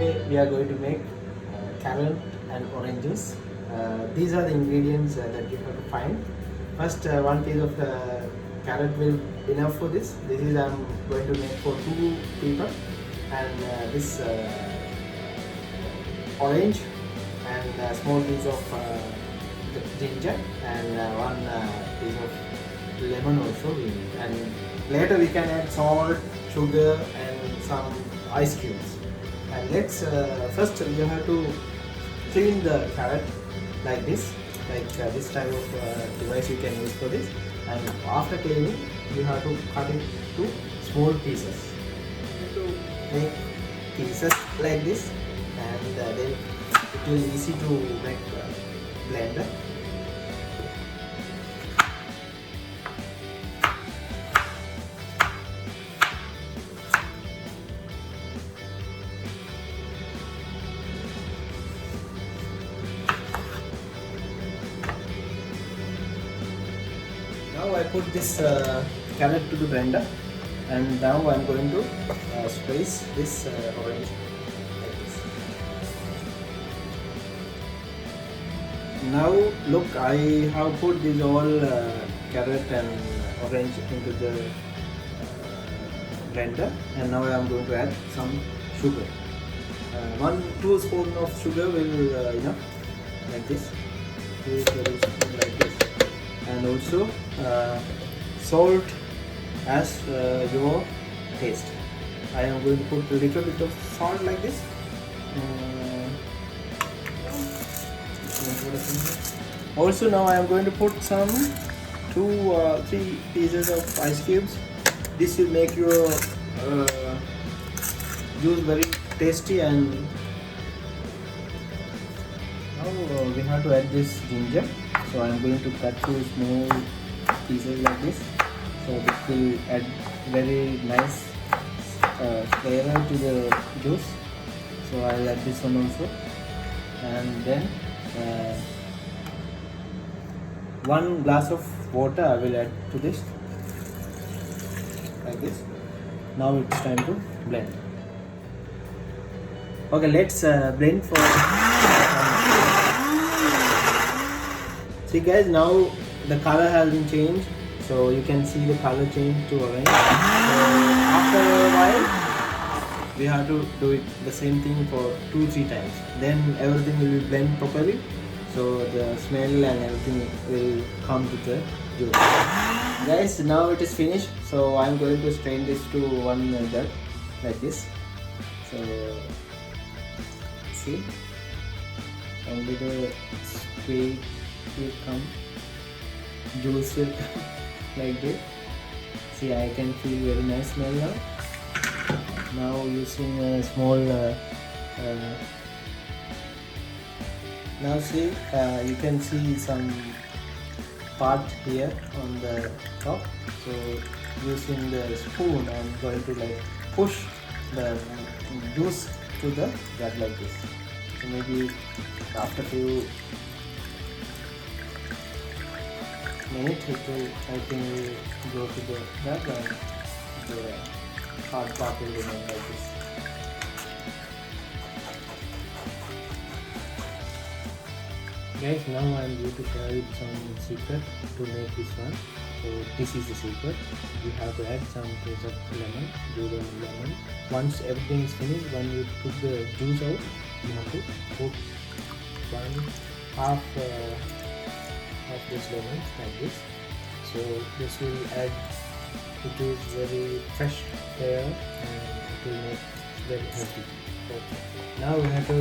Today we are going to make carrot and orange juice. These are the ingredients that you have to find. First, 1 piece of carrot will be enough for this. This is I'm going to make for 2 people, and this orange and a small piece of ginger and 1 piece of lemon also we need. And later we can add salt, sugar, and some ice cubes. And let's first you have to clean the carrot like this, this type of device you can use for this. And after cleaning, you have to cut it to small pieces. You have to make pieces like this, and then it will be easy to make blender. Now I put this carrot to the blender, and now I am going to squeeze this orange like this. Now look, I have put this all carrot and orange into the blender, and now I am going to add some sugar. 1-2 spoons of sugar will enough, like this. 2 tablespoons like this. And also salt as your taste. I am going to put a little bit of salt like this. Also now I am going to put some 2-3 pieces of ice cubes. This will make your juice very tasty. And now we have to add this ginger. So I am going to cut 2 small pieces like this. So this will add very nice flavor to the juice. So I will add this one also. And then 1 glass of water I will add to this, like this. Now it's time to blend. Okay, let's blend for. See guys, now the color has been changed, so you can see the color change to orange. So after a while, we have to do it the same thing for 2-3 times. Then everything will be blend properly, so the smell and everything will come to the juice. Guys, now it is finished, so I am going to strain this to one jug like this. So see, only the squeeze will come, juice will like this. See, I can feel very nice smell now. Now using a small now see, you can see some part here on the top. So using the spoon I am going to push the juice to the jug like this. So maybe after few minutes it will, I think, will go to the jug, and the hard part will remain like this. Guys, now I am going to share with some secret to make this one. So this is the secret. You have to add some piece of lemon, juice of lemon. Once everything is finished, when you put the juice out, you have to put half of this lemon like this. So this will add the juice very fresh flavor, and it will make very healthy. Okay. Now we have to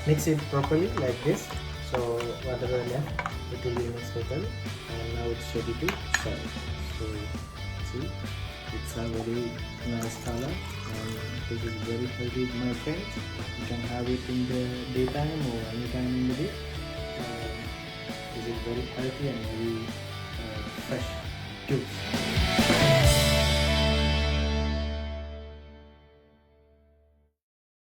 mix it properly like this. So whatever left, it will be mixed properly, and now it's ready to serve. So see, it's a very nice color, and this is very healthy, my friends. You can have it in the daytime or any time in the day. This is very healthy and very fresh juice.